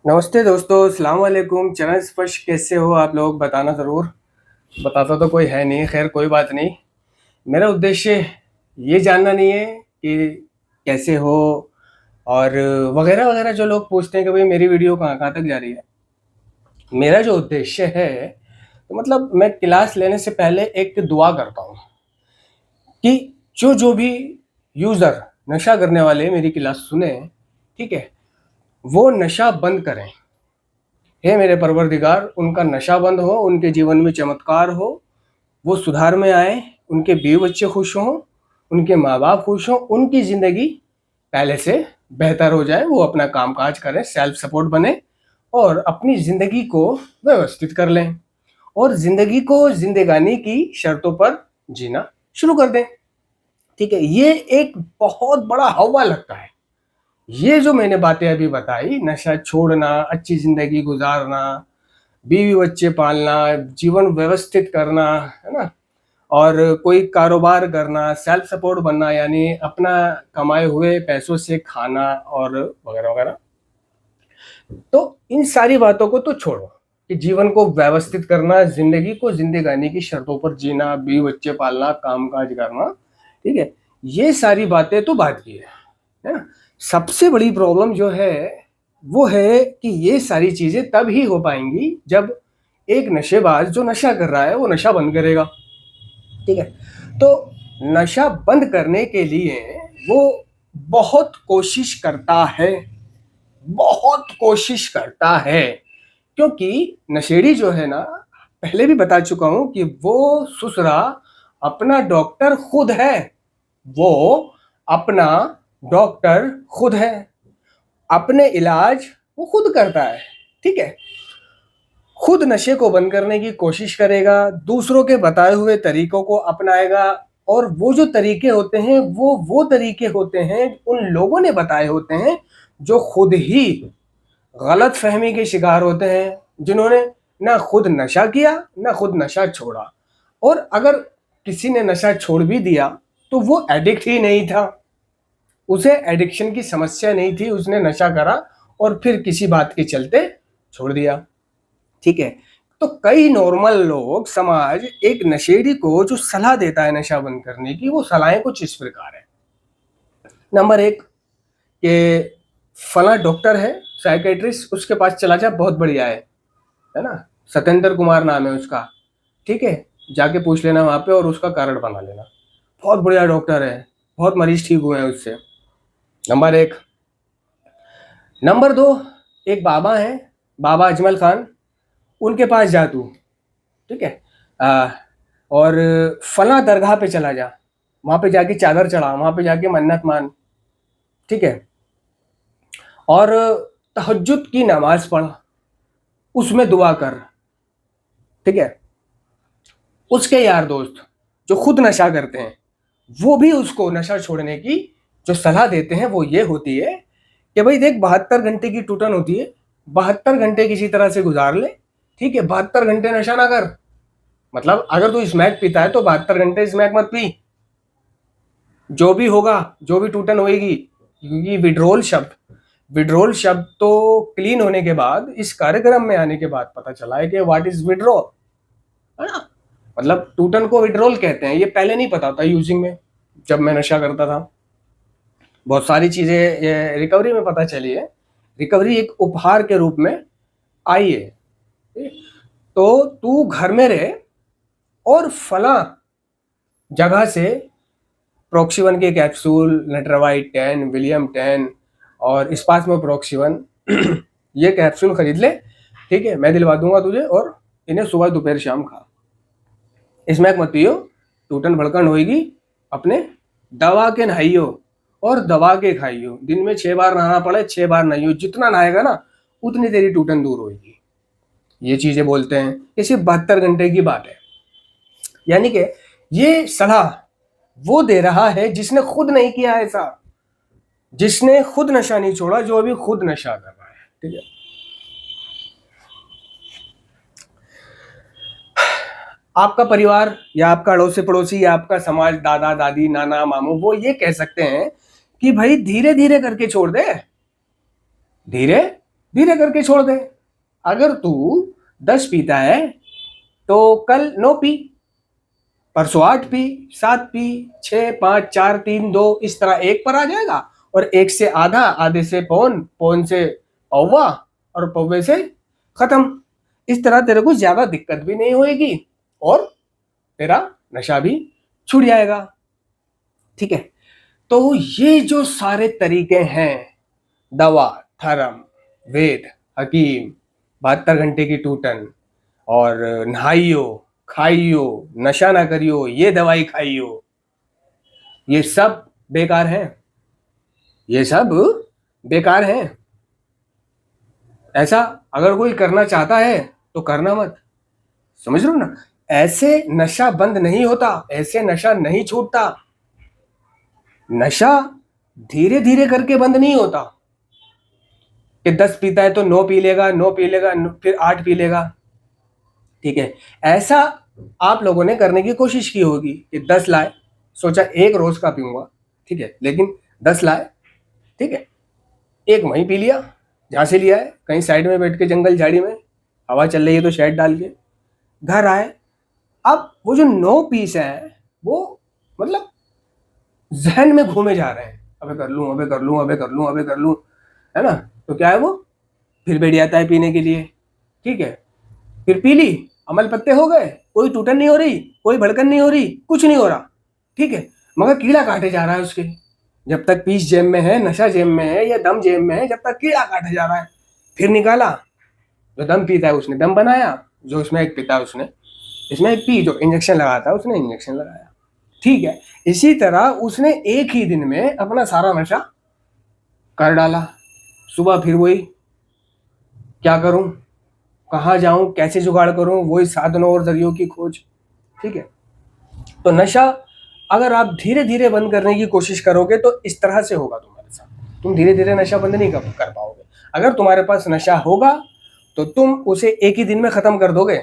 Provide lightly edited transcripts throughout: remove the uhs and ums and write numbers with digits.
नमस्ते दोस्तों, अस्सलाम वालेकुम। चरण स्पर्श कैसे हो आप लोग, बताना ज़रूर। बताता तो कोई है नहीं, खैर कोई बात नहीं। मेरा उद्देश्य ये जानना नहीं है कि कैसे हो और वगैरह वगैरह जो लोग पूछते हैं कि भाई मेरी वीडियो कहाँ कहाँ तक जा रही है। मेरा जो उद्देश्य है तो मतलब मैं क्लास लेने से पहले एक दुआ करता हूँ कि जो भी यूज़र नशा करने वाले मेरी क्लास सुने, ठीक है, वो नशा बंद करें। हे मेरे परवरदिगार, उनका नशा बंद हो, उनके जीवन में चमत्कार हो, वो सुधार में आए, उनके बीवी बच्चे खुश हों, उनके माँ बाप खुश हों, उनकी ज़िंदगी पहले से बेहतर हो जाए, वो अपना काम काज करें, सेल्फ सपोर्ट बने और अपनी ज़िंदगी को व्यवस्थित कर लें और ज़िंदगी को जिंदगानी की शर्तों पर जीना शुरू कर दें। ठीक है, ये एक बहुत बड़ा हवा लगता है। ये जो मैंने बातें अभी बताई, नशा छोड़ना, अच्छी ज़िंदगी गुजारना, बीवी बच्चे पालना, जीवन व्यवस्थित करना, है ना, और कोई कारोबार करना, सेल्फ सपोर्ट बनना, यानी अपना कमाए हुए पैसों से खाना और वगैरह वगैरह। तो इन सारी बातों को तो छोड़ो कि जीवन को व्यवस्थित करना, जिंदगी को जिंदगानी की शर्तों पर जीना, बीवी बच्चे पालना, काम काज करना, ठीक है, ये सारी बातें तो बात की है ना। सबसे बड़ी प्रॉब्लम जो है वो है कि ये सारी चीजें तब ही हो पाएंगी जब एक नशेबाज जो नशा कर रहा है वो नशा बंद करेगा। ठीक है, तो नशा बंद करने के लिए वो बहुत कोशिश करता है, बहुत कोशिश करता है, क्योंकि नशेड़ी जो है ना, पहले भी बता चुका हूं कि वो ससुरा अपना डॉक्टर खुद है। वो अपना डॉक्टर खुद है, अपने इलाज वो खुद करता है। ठीक है, खुद नशे को बंद करने की कोशिश करेगा, दूसरों के बताए हुए तरीकों को अपनाएगा, और वो जो तरीके होते हैं वो तरीके होते हैं उन लोगों ने बताए होते हैं जो खुद ही गलत फहमी के शिकार होते हैं, जिन्होंने ना खुद नशा किया ना खुद नशा छोड़ा। और अगर किसी ने नशा छोड़ भी दिया तो वो एडिक्ट ही नहीं था, उसे एडिक्शन की समस्या नहीं थी, उसने नशा करा और फिर किसी बात के चलते छोड़ दिया। ठीक है, तो कई नॉर्मल लोग, समाज एक नशेड़ी को जो सलाह देता है नशा बंद करने की, वो सलाहें कुछ इस प्रकार है। नंबर एक, कि फला डॉक्टर है, साइकेट्रिस्ट, उसके पास चला जा, बहुत बढ़िया है ना, सत्येंद्र कुमार नाम है उसका, ठीक है, जाके पूछ लेना वहां पे और उसका कारण बना लेना, बहुत बढ़िया डॉक्टर है, बहुत मरीज ठीक हुए हैं उससे। नंबर एक। नंबर दो, एक बाबा है, बाबा अजमल खान, उनके पास जा तू। ठीक है, और फला दरगाह पे चला जा, वहां पे जाके चादर चढ़ा, वहां पे जाके मन्नत मान। ठीक है, और तहज्जुद की नमाज पढ़, उसमें दुआ कर। ठीक है, उसके यार दोस्त जो खुद नशा करते हैं वो भी उसको नशा छोड़ने की जो सलाह देते हैं वो ये होती है कि भाई देख, 72 घंटे की टूटन होती है, 72 घंटे किसी तरह से गुजार ले। ठीक है, 72 घंटे नशा ना कर, मतलब अगर तू स्मैक पीता है तो 72 घंटे स्मैक मत पी, जो भी होगा, जो भी टूटन होगी, क्योंकि विड्रोल शब्द तो क्लीन होने के बाद, इस कार्यक्रम में आने के बाद पता चला है कि व्हाट इज विड्रॉ, है ना, मतलब टूटन को विड्रोल कहते हैं, ये पहले नहीं पता था यूजिंग में, जब मैं नशा करता था। बहुत सारी चीजें ये रिकवरी में पता चली है, रिकवरी एक उपहार के रूप में आई है। तो तू घर में रहे और फला जगह से प्रोक्सीवन के कैप्सूल, नेट्रावाइट 10, विलियम 10 और स्पास्मो प्रोक्सीवन ये कैप्सूल खरीद ले। ठीक है, मैं दिलवा दूंगा तुझे, और इन्हें सुबह दोपहर शाम खा। स्मैक मत पियो, टूटन भड़कन होगी, अपने दवा के नहाइयो और दवा के खाइयो, दिन में 6 बार नहाना पड़े 6 बार नहाइयो, जितना नहाएगा ना उतनी तेरी टूटन दूर होगी। ये चीजें बोलते हैं, ये सिर्फ 72 घंटे की बात है। यानी कि ये सलाह वो दे रहा है जिसने खुद नहीं किया ऐसा, जिसने खुद नशा नहीं छोड़ा, जो अभी खुद नशा कर रहा है। ठीक है, आपका परिवार या आपका अड़ोसी पड़ोसी या आपका समाज, दादा दादी नाना मामू, वो ये कह सकते हैं कि भाई धीरे धीरे करके छोड़ दे, धीरे धीरे करके छोड़ दे। अगर तू 10 पीता है तो कल 9 पी, परसों 8 पी, 7 पी, 6, 5, 4, 3, 2, इस तरह 1 पर आ जाएगा। और 1 से आधा, आधे से पौन, पौन से पौवा, और पौवे से खत्म। इस तरह तेरे को ज्यादा दिक्कत भी नहीं होएगी और तेरा नशा भी छूट जाएगा। ठीक है, तो ये जो सारे तरीके हैं, दवा, धर्म, वेद, हकीम, 72 घंटे की टूटन, और नहाइयो, खाइयो, नशा ना करियो, ये दवाई खाइयो, ये सब बेकार है। ये सब बेकार है। ऐसा अगर कोई करना चाहता है तो करना मत। समझ लो ना, ऐसे नशा बंद नहीं होता, ऐसे नशा नहीं छूटता। नशा धीरे धीरे करके बंद नहीं होता कि 10 पीता है तो 9 पी लेगा, 9 पी लेगा, फिर 8 पी लेगा। ठीक है, ऐसा आप लोगों ने करने की कोशिश की होगी कि 10 लाए, सोचा एक रोज का पीऊंगा, ठीक है, लेकिन 10 लाए, ठीक है, एक वहीं पी लिया जहां से लिया है, कहीं साइड में बैठ के जंगल झाड़ी में हवा चल रही है तो शेड डाल के घर आए। अब वो जो 9 पीस है वो मतलब जहन में घूमे जा रहे हैं, अबे कर लूं, अबे कर लूं, अबे कर लूं, अबे कर लूं, है ना। तो क्या है, वो फिर बैठ जाता है पीने के लिए। ठीक है, फिर पी ली, अमल पत्ते हो गए, कोई टूटन नहीं हो रही, कोई भड़कन नहीं हो रही, कुछ नहीं हो रहा। ठीक है, मगर कीड़ा काटे जा रहा है उसके। जब तक पीस जेब में है, नशा जेब में है, या दम जेब में है, जब तक कीड़ा काटे जा रहा है। फिर निकाला, जो दम पीता है उसने दम बनाया, जो इसमें एक पीता है उसने इसमें एक पी, जो इंजेक्शन लगाता है उसने इंजेक्शन लगाया। ठीक है, इसी तरह उसने एक ही दिन में अपना सारा नशा कर डाला। सुबह फिर वही, क्या करूं, कहाँ जाऊं, कैसे जुगाड़ करूं, वही साधनों और जरियों की खोज। ठीक है, तो नशा अगर आप धीरे धीरे बंद करने की कोशिश करोगे तो इस तरह से होगा तुम्हारे साथ। तुम धीरे धीरे नशा बंद नहीं कर पाओगे। अगर तुम्हारे पास नशा होगा तो तुम उसे एक ही दिन में खत्म कर दोगे,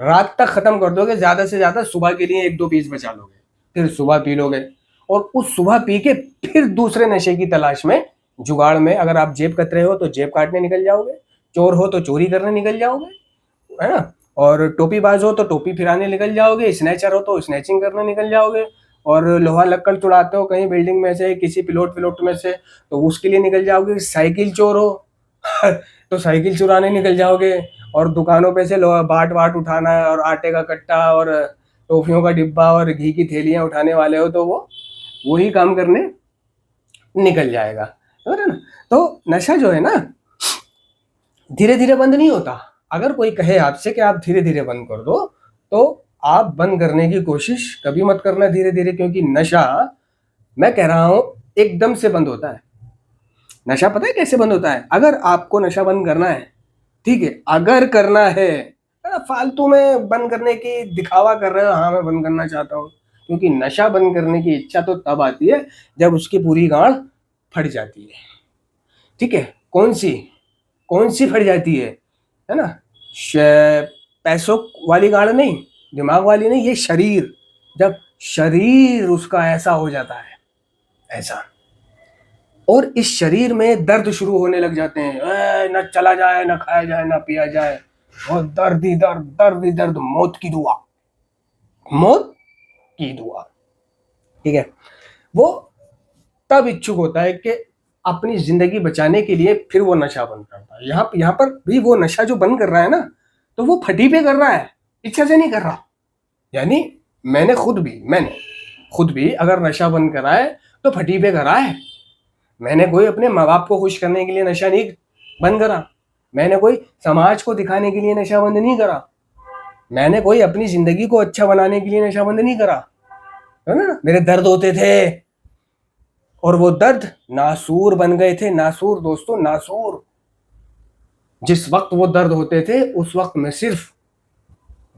रात तक खत्म कर दोगे, ज्यादा से ज्यादा सुबह के लिए 1-2 पीस बचा लोगे, फिर सुबह पी लोगे। और उस सुबह पी के फिर दूसरे नशे की तलाश में, जुगाड़ में, अगर आप जेब कतरे हो तो जेब काटने निकल जाओगे, चोर हो तो चोरी करने निकल जाओगे, है ना, और टोपीबाज हो तो टोपी फिराने निकल जाओगे, स्नैचर हो तो स्नैचिंग करने निकल जाओगे, और लोहा लक्कड़ चुराते हो कहीं बिल्डिंग में से, किसी पिलोट पिलोट में से, तो उसके लिए निकल जाओगे। साइकिल चोर हो तो साइकिल चुराने निकल जाओगे, और दुकानों पे से लोहा बाट बाट उठाना है, और आटे का कट्टा और टॉफियों का डिब्बा और घी की थैलियां उठाने वाले हो तो वो वही काम करने निकल जाएगा, समझ रहे ना। तो नशा जो है ना, धीरे धीरे बंद नहीं होता। अगर कोई कहे आपसे कि आप धीरे धीरे बंद कर दो, तो आप बंद करने की कोशिश कभी मत करना धीरे धीरे, क्योंकि नशा, मैं कह रहा हूं, एकदम से बंद होता है। नशा पता है कैसे बंद होता है? अगर आपको नशा बंद करना है, ठीक है, अगर करना है, फालतू में बंद करने की दिखावा कर रहे हो, हाँ मैं बंद करना चाहता हूँ, क्योंकि नशा बंद करने की इच्छा तो तब आती है जब उसकी पूरी गांठ फट जाती है। ठीक है, कौन सी फट जाती है ना, पैसों वाली गांठ नहीं, दिमाग वाली नहीं, ये शरीर, जब शरीर उसका ऐसा हो जाता है, ऐसा, और इस शरीर में दर्द शुरू होने लग जाते हैं, न चला जाए, न खाया जाए, न पिया जाए, और दर्द ही दर्द, दर्द ही दर्द, मौत की दुआ, मौत की दुआ। ठीक है, वो तब इच्छुक होता है कि अपनी जिंदगी बचाने के लिए फिर वो नशा बंद करता है। यहाँ पर भी वो नशा जो बंद कर रहा है ना, तो वो फटी पे कर रहा है, इच्छा से नहीं कर रहा। यानी मैंने खुद भी अगर नशा बंद करा है तो फटी पे करा है। मैंने कोई अपने माँ बाप को खुश करने के लिए नशा नहीं बंद करा, मैंने कोई समाज को दिखाने के लिए नशा बंद नहीं करा, मैंने कोई अपनी जिंदगी को अच्छा बनाने के लिए नशा बंद नहीं करा, है ना। मेरे दर्द होते थे, और वो दर्द नासूर बन गए थे, नासूर दोस्तों, नासूर। जिस वक्त वो दर्द होते थे उस वक्त मैं सिर्फ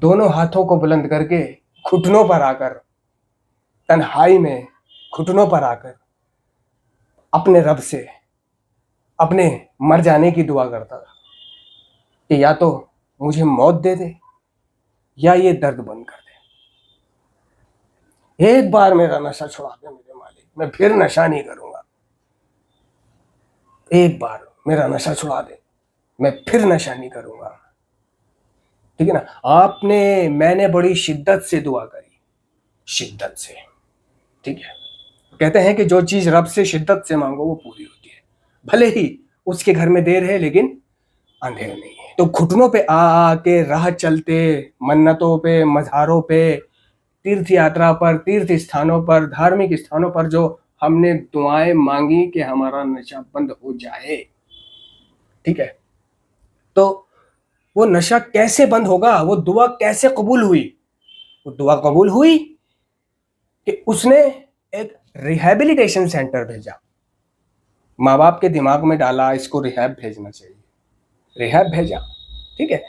दोनों हाथों को बुलंद करके घुटनों पर आकर, तन्हाई में घुटनों पर आकर अपने रब से अपने मर जाने की दुआ करता था कि या तो मुझे मौत दे दे या ये दर्द बंद कर दे। एक बार मेरा नशा छुड़ा दे मेरे मालिक, मैं फिर नशा नहीं करूंगा। एक बार मेरा नशा छुड़ा दे। मैं फिर नशा नहीं करूंगा। ठीक है ना। मैंने बड़ी शिद्दत से दुआ करी, शिद्दत से। ठीक है, कहते हैं कि जो चीज रब से शिद्दत से मांगो वो पूरी होती है, भले ही उसके घर में देर है लेकिन अंधेर नहीं है। तो घुटनों पे आ आके राह चलते, मन्नतों पे, मज़ारों पे, तीर्थ यात्रा पर, तीर्थ स्थानों पर, धार्मिक स्थानों पर जो हमने दुआएं मांगी कि हमारा नशा बंद हो जाए। ठीक है, तो वो नशा कैसे बंद होगा, वो दुआ कैसे कबूल हुई? वो दुआ कबूल हुई कि उसने एक रिहैबिलिटेशन सेंटर भेजा, माँ बाप के दिमाग में डाला इसको रिहैब भेजना चाहिए, रिहैब भेजा। ठीक है,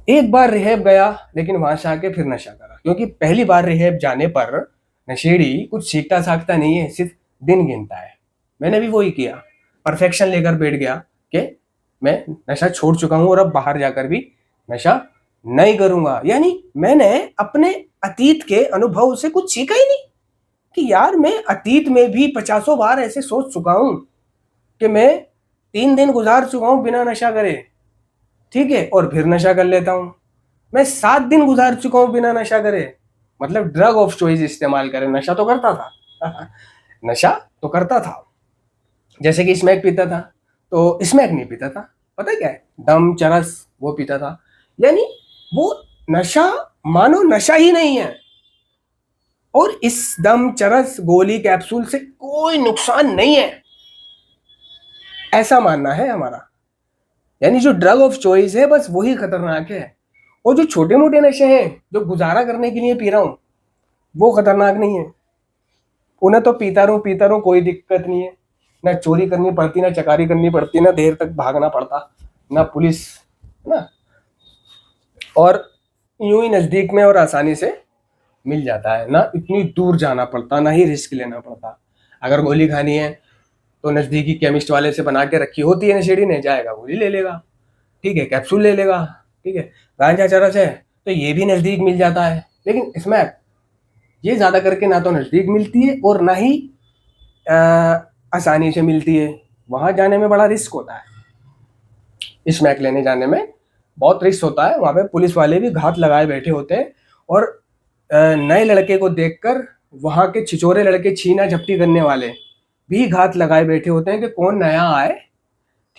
एक बार रिहैब गया लेकिन वहां से आके फिर नशा करा, क्योंकि पहली बार रिहैब जाने पर नशेड़ी कुछ सीखता साखता नहीं है, सिर्फ दिन गिनता है। मैंने भी वही किया, परफेक्शन लेकर बैठ गया कि मैं नशा छोड़ चुका हूं और अब बाहर जाकर भी नशा नहीं करूंगा। यानी मैंने अपने अतीत के अनुभव से कुछ सीखा ही नहीं कि यार मैं अतीत में भी 50 बार ऐसे सोच चुका हूं कि मैं 3 दिन गुजार चुका हूं बिना नशा करे। ठीक है, और फिर नशा कर लेता हूं। मैं 7 दिन गुजार चुका हूं बिना नशा करे, मतलब ड्रग ऑफ चॉइस इस्तेमाल करे। नशा तो करता था नशा तो करता था, जैसे कि स्मैक पीता था, तो स्मैक नहीं पीता था, पता है क्या है, दम चरस वो पीता था। यानी वो नशा मानो नशा ही नहीं है, और इस दम चरस गोली कैप्सूल से कोई नुकसान नहीं है, ऐसा मानना है हमारा। यानी जो ड्रग ऑफ चॉइस है बस वही खतरनाक है, और जो छोटे मोटे नशे हैं जो गुजारा करने के लिए पी रहा हूं वो खतरनाक नहीं है। उन्हें तो पीता रहूं कोई दिक्कत नहीं है, ना चोरी करनी पड़ती, ना चकारी करनी पड़ती, ना देर तक भागना पड़ता, ना पुलिस, है ना, और यूं ही नजदीक में और आसानी से मिल जाता है, ना इतनी दूर जाना पड़ता, ना ही रिस्क लेना पड़ता। अगर गोली खानी है तो नजदीकी केमिस्ट वाले से बना के रखी होती है नशेड़ी ने, जाएगा गोली ले लेगा, ठीक है, कैप्सूल ले लेगा। ठीक है, गांजा चरस है तो ये भी नजदीक मिल जाता है, लेकिन इसमें ये ज्यादा करके ना तो नजदीक मिलती है और ना ही आसानी से मिलती है, वहां जाने में बड़ा रिस्क होता है। स्मैक लेने जाने में बहुत रिस्क होता है, वहां पे पुलिस वाले भी घात लगाए बैठे होते हैं, और नए लड़के को देखकर वहां के छिचोरे लड़के छीना झपटी करने वाले भी घात लगाए बैठे होते हैं कि कौन नया आए,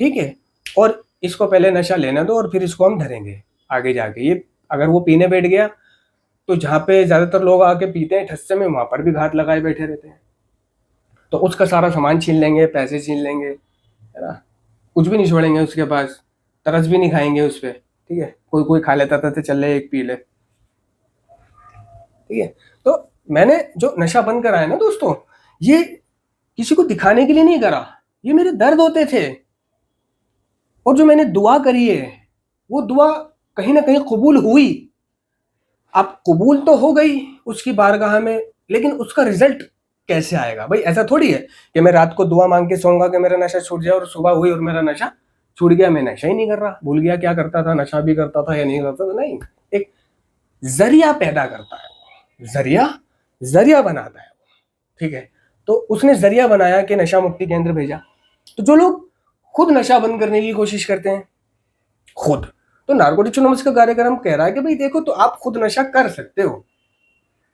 ठीक है, और इसको पहले नशा लेने दो और फिर इसको हम धरेंगे आगे जाके। ये अगर वो पीने बैठ गया तो जहाँ पे ज्यादातर लोग आके पीते हैं ठस्से में, वहां पर भी घात लगाए बैठे रहते हैं, तो उसका सारा सामान छीन लेंगे, पैसे छीन लेंगे, है ना, कुछ भी नहीं छोड़ेंगे उसके पास, तरस भी नहीं खाएंगे उस पर। ठीक है, कोई कोई खा लेता था तो चल ले एक पी ले। ठीक है, तो मैंने जो नशा बंद करा है ना दोस्तों, ये किसी को दिखाने के लिए नहीं करा, ये मेरे दर्द होते थे, और जो मैंने दुआ करी है वो दुआ कहीं ना कहीं कबूल हुई। अब कबूल तो हो गई उसकी बारगाह में, लेकिन उसका रिजल्ट कैसे आएगा भाई? ऐसा थोड़ी है कि मैं रात को दुआ मांग के सोऊंगा कि मेरा नशा छूट जाए और सुबह हुई और मेरा नशा छूट गया, मैं नशा ही नहीं कर रहा, भूल गया क्या करता था, नशा भी करता था या नहीं करता था। नहीं, एक जरिया पैदा करता है, जरिया जरिया बनाता है। ठीक है, तो उसने जरिया बनाया कि नशा मुक्ति केंद्र भेजा। तो जो लोग खुद नशा बंद करने की कोशिश करते हैं, खुद, तो नारकोटिक्स एनोनिमस का कार्यक्रम कह रहा है कि भाई देखो, तो आप खुद नशा कर सकते हो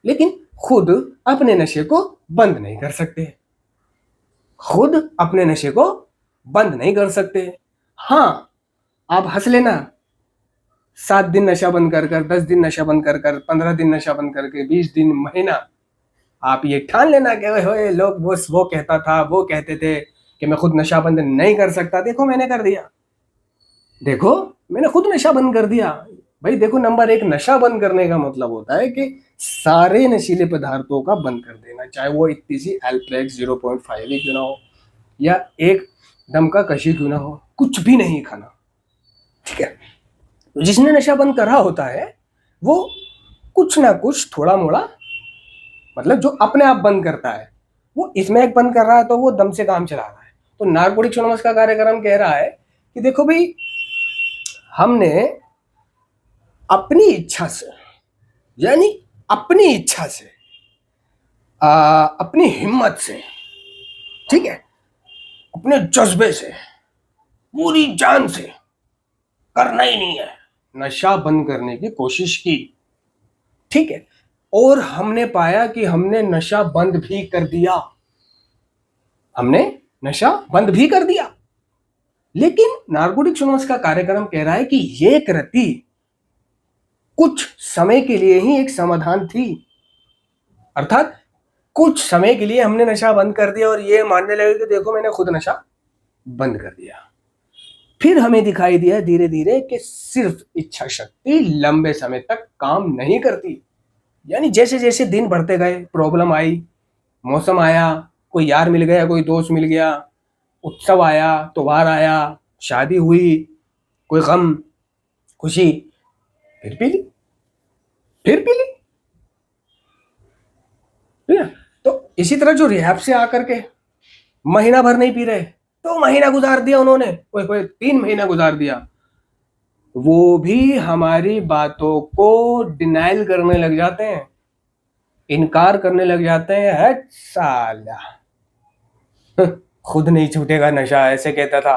लेकिन खुद अपने नशे को बंद नहीं कर सकते, खुद अपने नशे को बंद नहीं कर सकते। हाँ, आप हंस लेना, 7 दिन नशा बंद कर कर, 10 दिन नशा बंद कर कर, 15 दिन नशा बंद करके, 20 दिन, महीना, आप ये ठान लेना कि ओए लोग वो कहता था, वो कहते थे कि मैं खुद नशा बंद नहीं कर सकता, देखो मैंने कर दिया, देखो मैंने खुद नशा बंद कर दिया। भाई देखो, नंबर 1, नशा बंद करने का मतलब होता है कि सारे नशीले पदार्थों का बंद कर देना, चाहे वो इतनी सी एल्प्रेक्स 0.5 ही क्यों ना हो, या एक दम का कशी क्यों ना हो, कुछ भी नहीं खाना। ठीक है, तो जिसने नशा बंद करा होता है वो कुछ ना कुछ थोड़ा मोड़ा, मतलब जो अपने आप बंद करता है, वो इसमें एक बंद कर रहा है तो वो दम से काम चला रहा है। तो नारकोटिक्स एनोनिमस का कार्यक्रम कह रहा है कि देखो भाई, हमने अपनी इच्छा से, यानी अपनी इच्छा से, अपनी हिम्मत से, ठीक है, अपने जज्बे से पूरी जान से करना ही नहीं है, नशा बंद करने की कोशिश की, ठीक है, और हमने पाया कि हमने नशा बंद भी कर दिया, हमने नशा बंद भी कर दिया। लेकिन नारकोटिक्स एनोनिमस का कार्यक्रम कह रहा है कि ये कृति कुछ समय के लिए ही एक समाधान थी, अर्थात कुछ समय के लिए हमने नशा बंद कर दिया और ये मानने लगे कि देखो मैंने खुद नशा बंद कर दिया। फिर हमें दिखाई दिया धीरे धीरे कि सिर्फ इच्छा शक्ति लंबे समय तक काम नहीं करती। यानी जैसे जैसे दिन बढ़ते गए, प्रॉब्लम आई, मौसम आया, कोई यार मिल गया, कोई दोस्त मिल गया, उत्सव आया, त्योहार आया, शादी हुई, कोई गम, खुशी, फिर पी ली, फिर पी ली, ठीक है। तो इसी तरह जो रिहैब से आकर के महीना भर नहीं पी रहे, तो महीना गुजार दिया उन्होंने, कोई कोई 3 महीना गुजार दिया, वो भी हमारी बातों को डिनाइल करने लग जाते हैं, इनकार करने लग जाते हैं। हट साला, खुद नहीं छूटेगा नशा, ऐसे कहता था,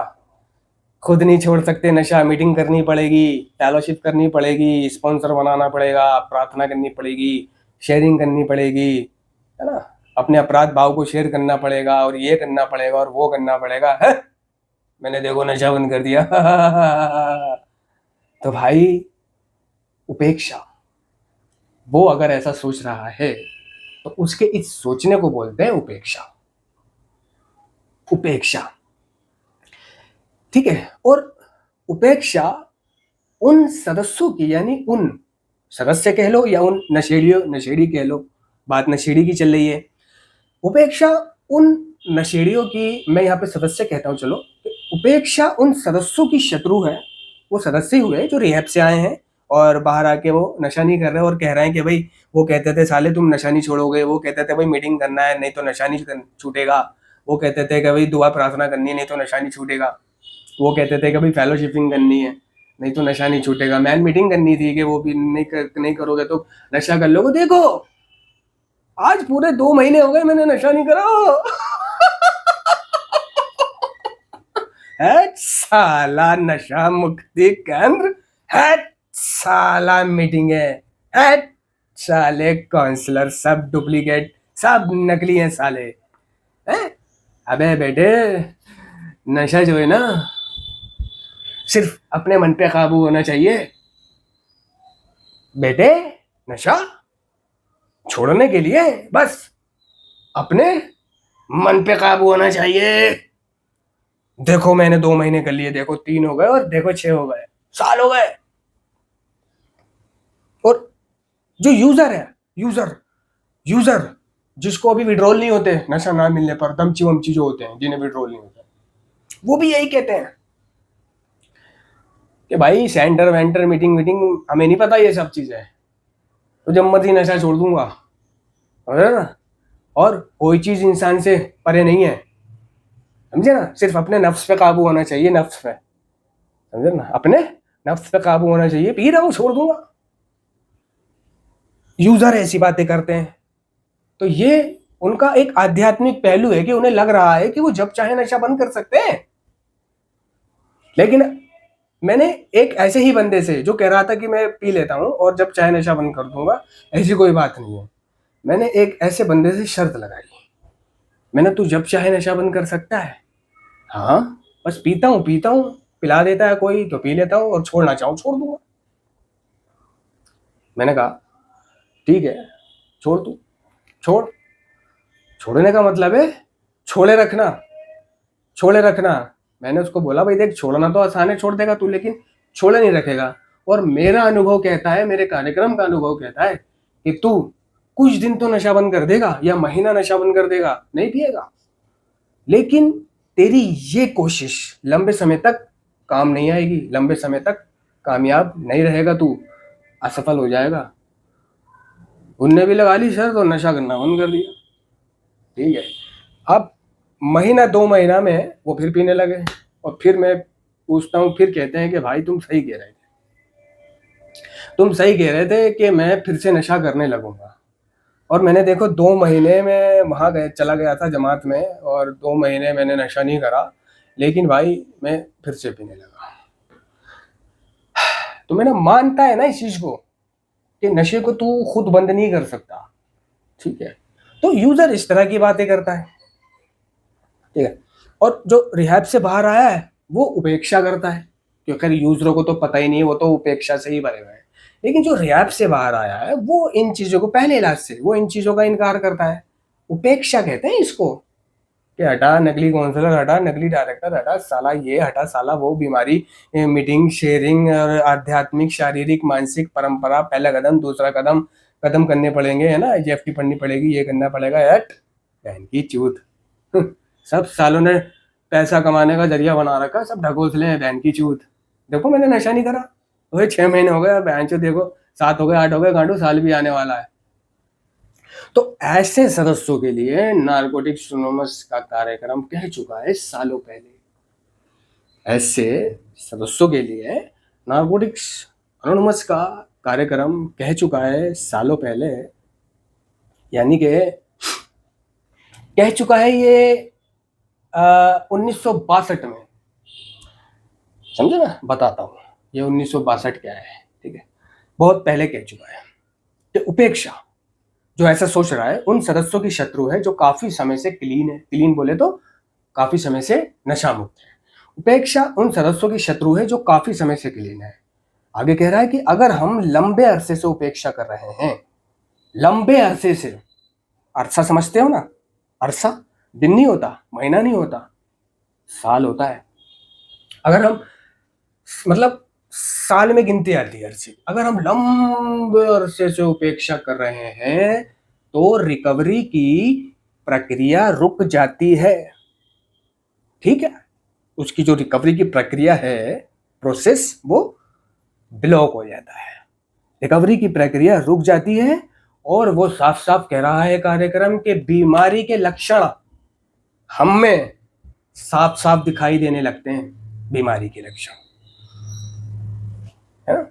खुद नहीं छोड़ सकते नशा, मीटिंग करनी पड़ेगी, फेलोशिप करनी पड़ेगी, स्पॉन्सर बनाना पड़ेगा, प्रार्थना करनी पड़ेगी, शेयरिंग करनी पड़ेगी, है ना, अपने अपराध भाव को शेयर करना पड़ेगा, और ये करना पड़ेगा और वो करना पड़ेगा, है? मैंने देखो नशा बंद कर दिया। तो भाई उपेक्षा, वो अगर ऐसा सोच रहा है तो उसके इस सोचने को बोलते हैं उपेक्षा, उपेक्षा, ठीक है। और उपेक्षा उन सदस्यों की, यानी उन सदस्य कह लो या उन नशेड़ियों, नशेड़ी कह लो, बात नशेड़ी की चल रही है, उपेक्षा उन नशेड़ियों की, मैं यहाँ पे सदस्य कहता हूँ, चलो, उपेक्षा उन सदस्यों की शत्रु है, वो सदस्य हुए जो रिहैब से आए हैं और बाहर आके वो नशा नहीं कर रहे और कह रहे हैं कि भाई, वो कहते थे साले तुम नशा नहीं छोड़ोगे, वो कहते थे भाई मीटिंग करना है नहीं तो नशा नहीं छूटेगा, वो कहते थे कि भाई दुआ प्रार्थना करनी है नहीं तो नशा नहीं छूटेगा, वो कहते थे कि भाई फेलोशिपिंग करनी है नहीं तो नशा नहीं छूटेगा, मैन मीटिंग करनी थी कि वो भी नहीं करोगे तो नशा कर लोगे। देखो आज पूरे 2 महीने हो गए मैंने नशा नहीं करा। है साला नशा मुक्ति केंद्र, है साला मीटिंग है साले काउंसलर सब डुप्लीकेट, सब नकली हैं साले, हैं? अबे बेटे, नशा जो है ना, सिर्फ अपने मन पे काबू होना चाहिए बेटे, नशा छोड़ने के लिए बस अपने मन पे काबू होना चाहिए। देखो मैंने 2 महीने कर लिए, देखो 3 हो गए, और देखो 6 हो गए, साल हो गए। और जो यूजर है, यूजर जिसको अभी विड्रॉल नहीं होते नशा ना मिलने पर, दमची वमची जो होते हैं जिन्हें विड्रॉल नहीं होता, वो भी यही कहते हैं कि भाई सेंटर वेंटर मीटिंग हमें नहीं पता ये सब चीजें, तो जब मर्जी नशा छोड़ दूंगा, समझे ना। और कोई चीज इंसान से परे नहीं है, समझे ना, सिर्फ अपने नफ्स पे काबू होना चाहिए, नफ्स पे, समझे ना, अपने नफ्स पे काबू होना चाहिए, पी रहा हूं छोड़ दूंगा। यूजर ऐसी बातें करते हैं, तो ये उनका एक आध्यात्मिक पहलू है कि उन्हें लग रहा है कि वो जब चाहे नशा बंद कर सकते हैं। लेकिन मैंने एक ऐसे ही बंदे से जो कह रहा था कि मैं पी लेता हूं और जब चाहे नशा बंद कर दूंगा, ऐसी कोई बात नहीं है, मैंने एक ऐसे बंदे से शर्त लगाई, मैंने, तू जब चाहे नशा बंद कर सकता है, हाँ बस पीता हूँ, पिला देता है कोई तो पी लेता हूँ, और छोड़ना चाहूँ छोड़ दूंगा। मैंने कहा ठीक है, छोड़ तू, छोड़ने का मतलब है छोड़े रखना। मैंने उसको बोला भाई देख, छोड़ना तो आसान है, छोड़ देगा तू, लेकिन छोड़े नहीं रखेगा। और मेरा अनुभव कहता है, मेरे कार्यक्रम का अनुभव कहता है कि तू कुछ दिन तो नशा बंद कर देगा या महीना नशा बंद कर देगा, नहीं पिएगा, लेकिन तेरी ये कोशिश लंबे समय तक काम नहीं आएगी, लंबे समय तक कामयाब नहीं रहेगा, तू असफल हो जाएगा। उनने भी लगा ली शर्त और नशा करना बंद कर दिया, ठीक है। अब महीना 2 महीना में वो फिर पीने लगे, और फिर मैं पूछता हूँ, फिर कहते हैं कि भाई तुम सही कह रहे थे कि मैं फिर से नशा करने लगूंगा। और मैंने देखो 2 महीने में वहाँ चला गया था जमात में, और 2 महीने मैंने नशा नहीं करा, लेकिन भाई मैं फिर से पीने लगा। तो मैंने मानता है ना इस चीज को कि नशे को तू खुद बंद नहीं कर सकता, ठीक है। तो यूजर इस तरह की बातें करता है, ठीक है। और जो रिहैब से बाहर आया है वो उपेक्षा करता है, क्योंकि यूजरों को तो पता ही नहीं है, वो तो उपेक्षा से ही भरे हुए हैं। लेकिन जो रिहैब से बाहर आया है वो इन चीजों को, पहले इलाज से वो इन चीजों का इनकार करता है। उपेक्षा कहते हैं इसको, कि हटा नकली काउंसलर, हटा नकली डायरेक्टर, हटा साला ये, हटा साला वो, बीमारी, मीटिंग, शेयरिंग और आध्यात्मिक, शारीरिक, मानसिक परंपरा, पहला कदम, दूसरा कदम, कदम करने पड़ेंगे, है ना, एफडी पढ़नी पड़ेगी, ये करना पड़ेगा। हट बहन की चूत। सब सालों ने पैसा कमाने का जरिया बना रखा, सब ढकोसले हैं बहन की चूत। देखो मैंने नशा नहीं करा, वही 6 महीने हो गए, बहन चो देखो 7 हो गए, 8 हो गए, गांडू साल भी आने वाला है। तो ऐसे सदस्यों के लिए नारकोटिक्स एनोनिमस का कार्यक्रम कह चुका है सालों पहले, ऐसे सदस्यों के लिए नारकोटिक्स एनोनिमस का कार्यक्रम कह चुका है सालों पहले, यानी कि कह चुका है ये 1962 में। समझे ना, बताता हूँ ये 1962 क्या है, ठीक है। बहुत पहले कह चुका है कि उपेक्षा जो ऐसा सोच रहा है उन सदस्यों की शत्रु है जो काफी समय से क्लीन है। क्लीन बोले तो काफी समय से नशा मुक्त है। उपेक्षा उन सदस्यों की शत्रु है जो काफी समय से क्लीन है। आगे कह रहा है कि अगर हम लंबे अरसे से उपेक्षा कर रहे हैं, लंबे अरसे से, अरसा समझते हो ना, अरसा दिन नहीं होता, महीना नहीं होता, साल होता है। अगर हम, मतलब साल में गिनती आती है अरसे, अगर हम लंबे अरसे से उपेक्षा कर रहे हैं तो रिकवरी की प्रक्रिया रुक जाती है, ठीक है। उसकी जो रिकवरी की प्रक्रिया है, प्रोसेस, वो ब्लॉक हो जाता है, रिकवरी की प्रक्रिया रुक जाती है। और वो साफ साफ कह रहा है कार्यक्रम के बीमारी के लक्षण हम में साफ साफ दिखाई देने लगते हैं, बीमारी के लक्षण, है ना।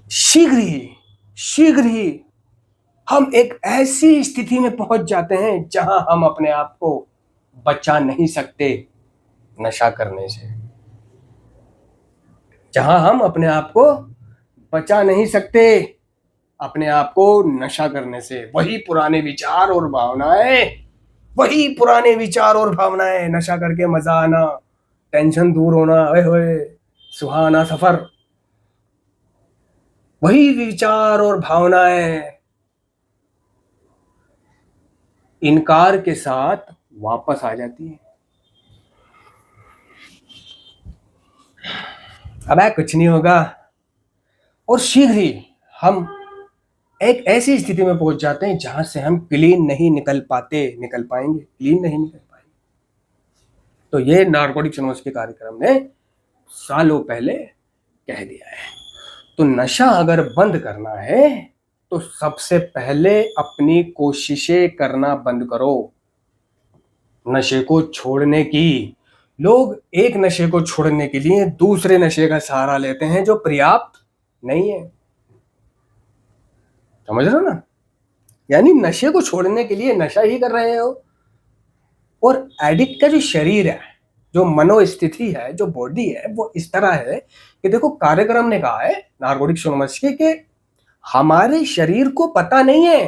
शीघ्र ही हम एक ऐसी स्थिति में पहुंच जाते हैं जहां हम अपने आप को बचा नहीं सकते नशा करने से, जहां हम अपने आप को बचा नहीं सकते अपने आप को नशा करने से। वही पुराने विचार और भावनाएं, वही पुराने विचार और भावनाएं, नशा करके मजा आना, टेंशन दूर होना, ओए होए सुहाना सफर, वही विचार और भावनाएं इनकार के साथ वापस आ जाती है। अब कुछ नहीं होगा, और शीघ्र ही हम एक ऐसी स्थिति में पहुंच जाते हैं जहां से हम क्लीन नहीं निकल पाएंगे, क्लीन नहीं निकल पाएंगे। तो ये नारकोटिक्स एनोनिमस के कार्यक्रम ने सालों पहले कह दिया है। तो नशा अगर बंद करना है तो सबसे पहले अपनी कोशिशें करना बंद करो नशे को छोड़ने की। लोग एक नशे को छोड़ने के लिए दूसरे नशे का सहारा लेते हैं जो पर्याप्त नहीं है, समझ रहे हो ना। यानी नशे को छोड़ने के लिए नशा ही कर रहे हो। और एडिक्ट का जो शरीर है, जो मनोस्थिति है, जो बॉडी है, वो इस तरह है कि देखो कार्यक्रम ने कहा है नारकोटिक्स एनोनिमस के कि हमारे शरीर को पता नहीं है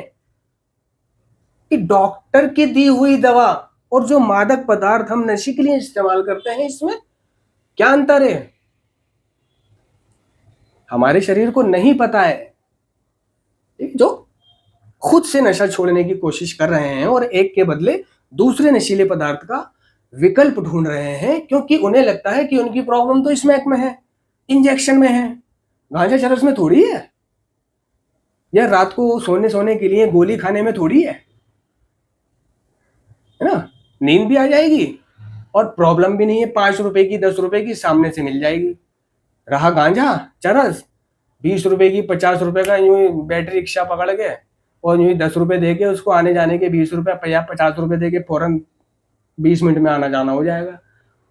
कि डॉक्टर की दी हुई दवा और जो मादक पदार्थ हम नशे के लिए इस्तेमाल करते हैं इसमें क्या अंतर है। हमारे शरीर को नहीं पता है, जो खुद से नशा छोड़ने की कोशिश कर रहे हैं और एक के बदले दूसरे नशीले पदार्थ का विकल्प ढूंढ रहे हैं, क्योंकि उन्हें लगता है कि उनकी प्रॉब्लम तो स्मैक में है, इंजेक्शन में है, गांजा चरस में थोड़ी है, या रात को सोने के लिए गोली खाने में थोड़ी है ना। नींद भी आ जाएगी और प्रॉब्लम भी नहीं है, 5 रुपए की 10 रुपए की सामने से मिल जाएगी। रहा गांजा चरस, 20 रुपए की 50 रुपए का यूं बैटरी रिक्शा पकड़ के और यूं 10 रुपए दे के उसको आने जाने के 20 रुपए या 50 रुपए दे के फौरन 20 मिनट में आना जाना हो जाएगा,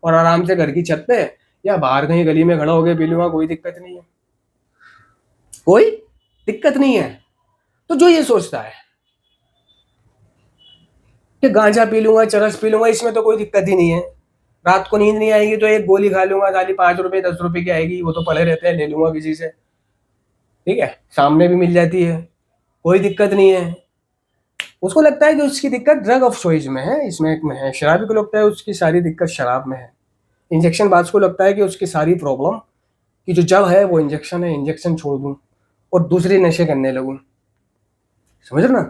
और आराम से घर की छत पे या बाहर कहीं गली में खड़ा होकर पी लूंगा, कोई दिक्कत नहीं है, कोई दिक्कत नहीं है। तो जो ये सोचता है कि गांजा पी लूंगा, चरस पी लूंगा, इसमें तो कोई दिक्कत ही नहीं है, रात को नींद नहीं आएगी तो एक गोली खा लूंगा, खाली 5 रुपए 10 रुपए की आएगी, वो तो पड़े रहते हैं, ले लूंगा किसी से, ठीक है, सामने भी मिल जाती है, कोई दिक्कत नहीं है। उसको लगता है कि उसकी दिक्कत ड्रग ऑफ चॉइस में है, स्मैक में है। शराबी को लगता है उसकी सारी दिक्कत शराब में है। इंजेक्शन बाज को लगता है कि उसकी सारी प्रॉब्लम की जो जड़ है वो इंजेक्शन है, इंजेक्शन छोड़ दूं और दूसरे नशे करने लगूं। समझ रहे ना?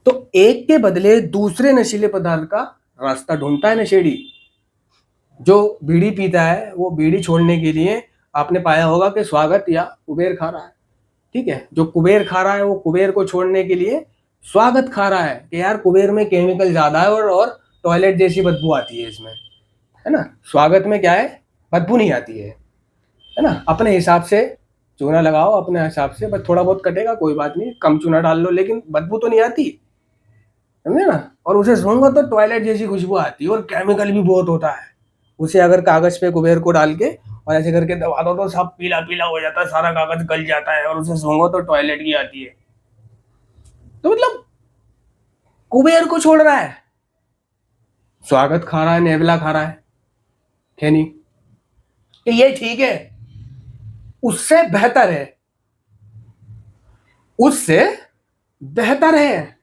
तो एक के बदले दूसरे नशीले पदार्थ का रास्ता ढूंढता है नशेड़ी। जो बीड़ी पीता है वो बीड़ी छोड़ने के लिए आपने पाया होगा कि स्वागत या कुबेर खा रहा है, ठीक है। जो कुबेर खा रहा है वो कुबेर को छोड़ने के लिए स्वागत खा रहा है कि यार कुबेर में केमिकल ज्यादा है और टॉयलेट जैसी बदबू आती है इसमें, है ना। स्वागत में क्या है, बदबू नहीं आती है ना। अपने हिसाब से चूना लगाओ, अपने हिसाब से, बस थोड़ा बहुत कटेगा कोई बात नहीं, कम चूना डाल लो, लेकिन बदबू तो नहीं आती, समझे ना। और उसे सूंघो तो टॉयलेट जैसी खुशबू आती है और केमिकल भी बहुत होता है। उसे अगर कागज पे कुबेर को डाल के और ऐसे करके दबा दो तो सब पीला पीला हो जाता है, सारा कागज गल जाता है और उसे सूंघो तो टॉयलेट की आती है। तो मतलब कुबेर को छोड़ रहा है, स्वागत खा रहा है, नेवला खा रहा है नहीं, कि ये ठीक है, उससे बेहतर है, उससे बेहतर है।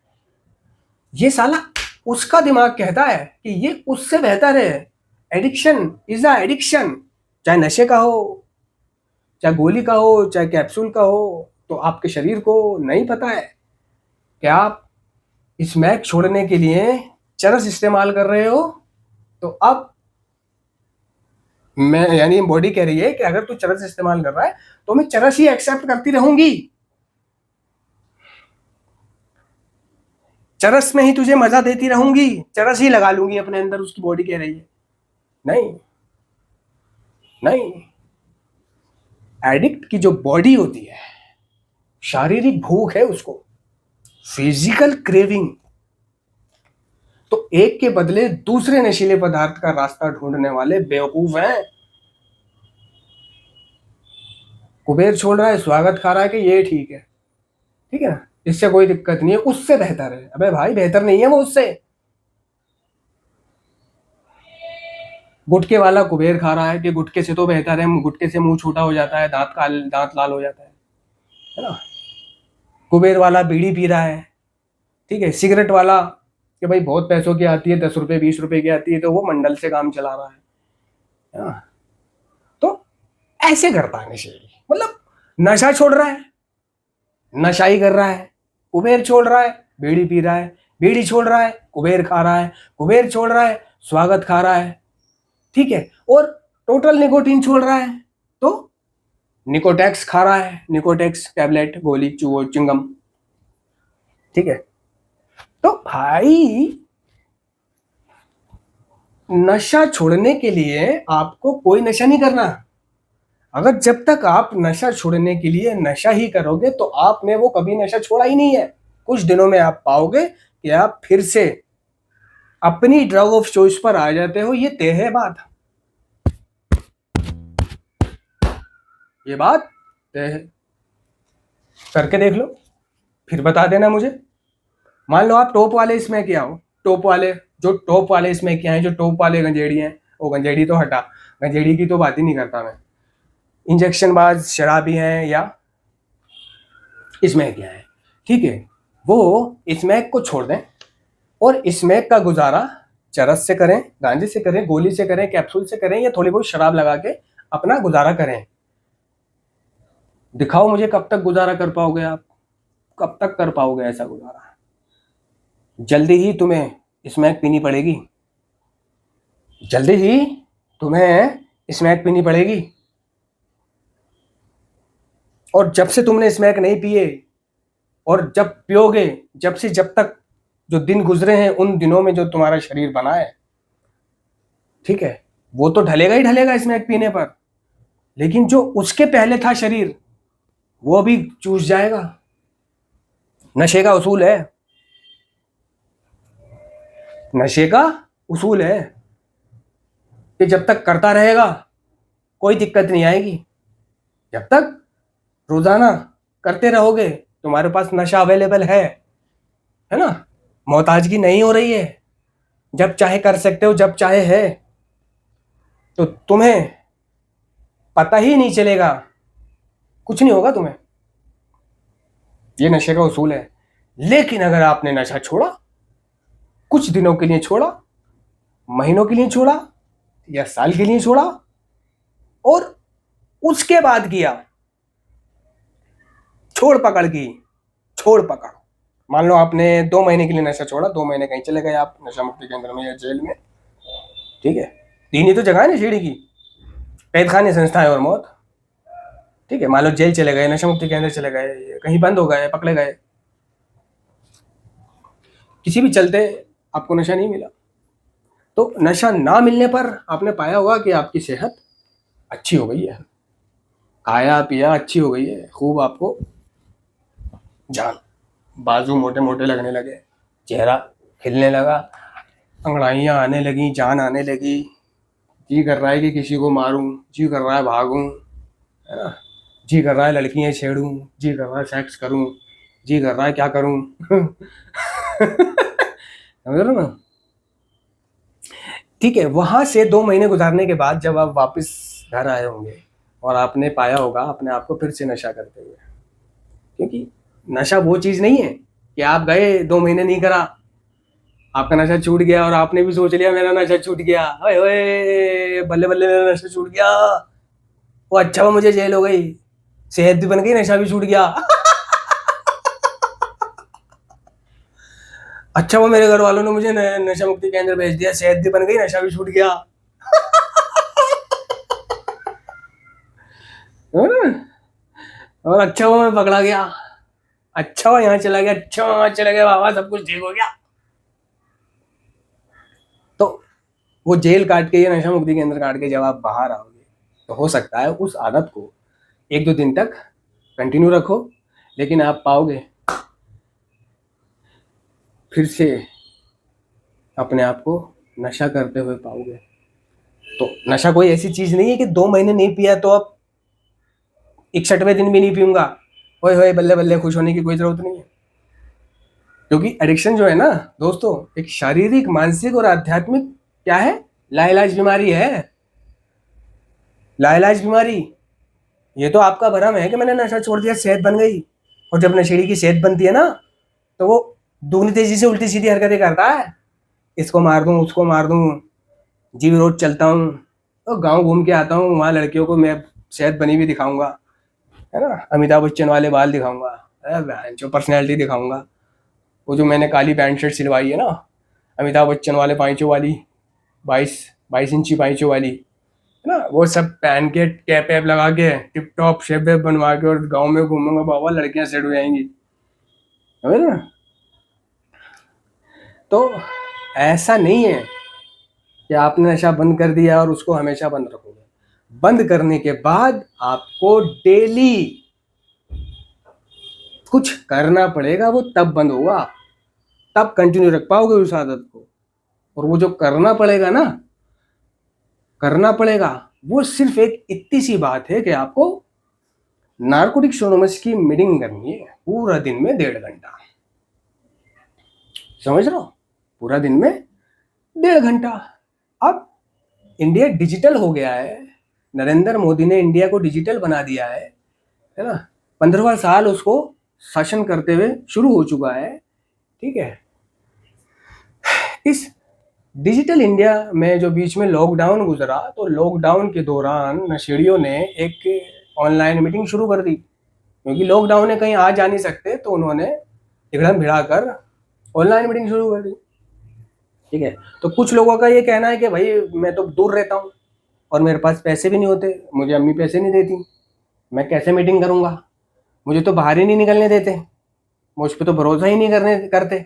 ये साला उसका दिमाग कहता है कि ये उससे बेहतर है। एडिक्शन इज अ एडिक्शन, चाहे नशे का हो, चाहे गोली का हो, चाहे कैप्सूल का हो। तो आपके शरीर को नहीं पता है कि आप स्मैक छोड़ने के लिए चरस इस्तेमाल कर रहे हो। तो अब मैं यानी बॉडी कह रही है कि अगर तू चरस इस्तेमाल कर रहा है तो मैं चरस ही एक्सेप्ट करती रहूंगी, चरस में ही तुझे मजा देती रहूंगी, चरस ही लगा लूंगी अपने अंदर, उसकी बॉडी कह रही है। नहीं नहीं, एडिक्ट की जो बॉडी होती है, शारीरिक भूख है उसको, फिजिकल क्रेविंग। तो एक के बदले दूसरे नशीले पदार्थ का रास्ता ढूंढने वाले बेवकूफ हैं। कुबेर छोड़ रहा है, स्वागत खा रहा है कि ये ठीक है ना, इससे कोई दिक्कत नहीं है, उससे बेहतर है। अबे भाई बेहतर नहीं है वो उससे। गुटके वाला कुबेर खा रहा है कि गुटके से तो बेहतर है, गुटके से मुंह छोटा हो जाता है, दांत लाल हो जाता है ना। कुबेर वाला बीड़ी पी रहा है, ठीक है। सिगरेट वाला कि भाई बहुत पैसों की आती है, 10 रुपए 20 रुपए की आती है, तो वो मंडल से काम चला रहा है ना। तो ऐसे करता है नशे, मतलब नशा छोड़ रहा है, नशा ही कर रहा है। कुबेर छोड़ रहा है, बीड़ी पी रहा है, बीड़ी छोड़ रहा है, कुबेर खा रहा है, कुबेर छोड़ रहा है, स्वागत खा रहा है, ठीक है। और टोटल निकोटीन छोड़ रहा है तो निकोटेक्स खा रहा है, निकोटेक्स टैबलेट, गोली, चिंगम, ठीक है। तो भाई नशा छोड़ने के लिए आपको कोई नशा नहीं करना। अगर जब तक आप नशा छोड़ने के लिए नशा ही करोगे तो आपने वो कभी नशा छोड़ा ही नहीं है। कुछ दिनों में आप पाओगे कि आप फिर से अपनी ड्रग ऑफ चॉइस पर आ जाते हो। ये तय है बात, ये बात तय है। करके देख लो, फिर बता देना मुझे। मान लो आप टॉप वाले इसमें क्या हो, टॉप वाले, जो टॉप वाले इसमें क्या है, जो टॉप वाले गंजेड़ी हैं, वो गंजेड़ी तो हटा, गंजेड़ी की तो बात ही नहीं करता मैं। इंजेक्शन बाज शराबी हैं या स्मैक क्या है, ठीक है। वो स्मैक को छोड़ दें और स्मैक का गुजारा चरस से करें, गांजे से करें, गोली से करें, कैप्सूल से करें, या थोड़ी बहुत शराब लगा के अपना गुजारा करें। दिखाओ मुझे कब तक गुजारा कर पाओगे आप, कब तक कर पाओगे ऐसा गुजारा। जल्दी ही तुम्हें स्मैक पीनी पड़ेगी, जल्दी ही तुम्हें स्मैक पीनी पड़ेगी। और जब से तुमने स्मैक नहीं पिए और जब पियोगे, जब तक जो दिन गुजरे हैं उन दिनों में जो तुम्हारा शरीर बना है, ठीक है, वो तो ढलेगा ही ढलेगा स्मैक पीने पर, लेकिन जो उसके पहले था शरीर वो भी चूस जाएगा। नशे का उसूल है, नशे का उसूल है कि जब तक करता रहेगा कोई दिक्कत नहीं आएगी। जब तक रोजाना करते रहोगे तुम्हारे पास नशा अवेलेबल है ना, मोहताजगी नहीं हो रही है, जब चाहे कर सकते हो, जब चाहे है, तो तुम्हें पता ही नहीं चलेगा, कुछ नहीं होगा तुम्हें। ये नशे का उसूल है। लेकिन अगर आपने नशा छोड़ा, कुछ दिनों के लिए छोड़ा, महीनों के लिए छोड़ा, या साल के लिए छोड़ा, और उसके बाद किया छोड़ पकड़ की, छोड़ पकड़, मान लो आपने 2 महीने के लिए नशा छोड़ा, 2 महीने कहीं चले गए आप नशा मुक्ति केंद्र में या जेल में, ठीक है, तीन ही तो जगह है ना सीढ़ी की, कैद खाने, संस्थाएं और मौत। ठीक है, मान लो जेल चले गए, नशा मुक्ति केंद्र चले गए, कहीं बंद हो गए, पकड़े गए, किसी भी चलते आपको नशा नहीं मिला, तो नशा ना मिलने पर आपने पाया होगा कि आपकी सेहत अच्छी हो गई है, खाया पिया अच्छी हो गई है, खूब आपको जान, बाजू मोटे मोटे लगने लगे, चेहरा खिलने लगा, अंगड़ाइयाँ आने लगी, जान आने लगी, जी कर रहा है कि किसी को मारूं, जी कर रहा है भागूं, है ना, जी कर रहा है लड़कियां छेड़ूं, जी कर रहा है सेक्स करूं, जी कर रहा है क्या करूं। समझ रहे हो ना। ठीक है, वहां से 2 महीने गुजारने के बाद जब आप वापस घर आए होंगे और आपने पाया होगा अपने आप को फिर से नशा करते हुए, क्योंकि नशा वो चीज नहीं है कि आप गए 2 महीने नहीं करा, आपका नशा छूट गया और आपने भी सोच लिया मेरा नशा छूट गया, ओए ओए बल्ले बल्ले मेरा नशा छूट गया, वो अच्छा हुआ मुझे जेल हो गई, सेहत भी बन गई, नशा भी छूट गया। अच्छा हुआ मेरे घर वालों ने मुझे नशा मुक्ति केंद्र भेज दिया, सेहत भी बन गई, नशा भी छूट गया। और अच्छा हुआ मैं पकड़ा गया, अच्छा हुआ यहाँ चला गया, अच्छा हुआ वहां चला गया, बाबा सब कुछ ठीक हो गया। तो वो जेल काट के या नशा मुक्ति केंद्र काट के जब आप बाहर आओगे, तो हो सकता है उस आदत को 1-2 दिन तक कंटिन्यू रखो, लेकिन आप पाओगे फिर से अपने आप को नशा करते हुए पाओगे। तो नशा कोई ऐसी चीज नहीं है कि 2 महीने नहीं पिया तो अब 61वें दिन भी नहीं पीऊंगा, ओए होए बल्ले बल्ले खुश होने की कोई जरूरत नहीं है। क्योंकि एडिक्शन जो है ना दोस्तों, एक शारीरिक, मानसिक और आध्यात्मिक क्या है, लाइलाज बीमारी है, लाइलाज बीमारी। ये तो आपका भ्रम है कि मैंने नशा छोड़ दिया सेहत बन गई, और जब नशेड़ी की सेहत बनती है ना, तो वो दुगनी तेजी से उल्टी सीधी हरकतें करता है, इसको मार दूं, उसको मार दूं, जीव रोज चलता हूँ, तो गांव घूम के आता हूँ, वहां लड़कियों को मैं सेहत बनी हुई दिखाऊंगा, है ना, अमिताभ बच्चन वाले बाल दिखाऊंगा, जो पर्सनैलिटी दिखाऊंगा, वो जो मैंने काली पैंट शर्ट सिलवाई है ना, अमिताभ बच्चन वाले पाइचों वाली, 22 इंची पाइचों वाली, है ना, वो सब पहन के कैप वैप लगा के टिप टॉप शेप वेप बनवा के और गांव में घूमूंगा, बाबा लड़कियां सेट हो जाएंगी, समझ रहे ना। तो ऐसा नहीं है कि आपने नशा बंद कर दिया और उसको हमेशा बंद रखोगे। बंद करने के बाद आपको डेली कुछ करना पड़ेगा, वो तब बंद होगा, तब कंटिन्यू रख पाओगे उस आदत को। और वो जो करना पड़ेगा ना, करना पड़ेगा, वो सिर्फ एक इतनी सी बात है कि आपको नार्कोटिक्स एनोनिमस की मीटिंग करनी है पूरा दिन में 1.5 घंटा, समझ रहे हो, पूरा दिन में 1.5 घंटा। अब इंडिया डिजिटल हो गया है, नरेंद्र मोदी ने इंडिया को डिजिटल बना दिया है ना, 15वां साल उसको शासन करते हुए शुरू हो चुका है, ठीक है। इस डिजिटल इंडिया में जो बीच में लॉकडाउन गुजरा, तो लॉकडाउन के दौरान नशेड़ियों ने एक ऑनलाइन मीटिंग शुरू कर दी, क्योंकि लॉकडाउन है, कहीं आ जा नहीं सकते, तो उन्होंने तिगड़म भिड़ा कर ऑनलाइन मीटिंग शुरू कर दी, ठीक है। तो कुछ लोगों का ये कहना है कि भाई मैं तो दूर रहता हूँ और मेरे पास पैसे भी नहीं होते, मुझे अम्मी पैसे नहीं देती, मैं कैसे मीटिंग करूँगा, मुझे तो बाहर ही नहीं निकलने देते, मुझ पर तो भरोसा ही नहीं करने करते,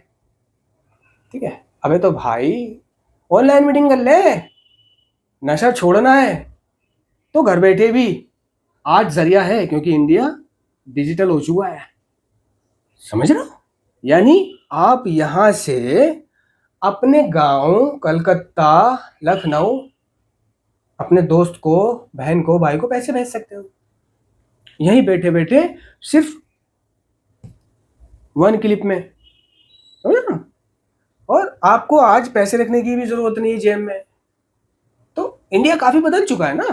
ठीक है। अबे तो भाई ऑनलाइन मीटिंग कर ले, नशा छोड़ना है तो घर बैठे भी आज जरिया है, क्योंकि इंडिया डिजिटल हो चुका है, समझ रहे हो। यानी आप यहां से अपने गांव, कलकत्ता, लखनऊ अपने दोस्त को, बहन को, भाई को पैसे भेज सकते हो, यहीं बैठे बैठे, सिर्फ 1 क्लिक में, समझ रहे हो। और आपको आज पैसे रखने की भी जरूरत नहीं है जेब में। तो इंडिया काफी बदल चुका है ना।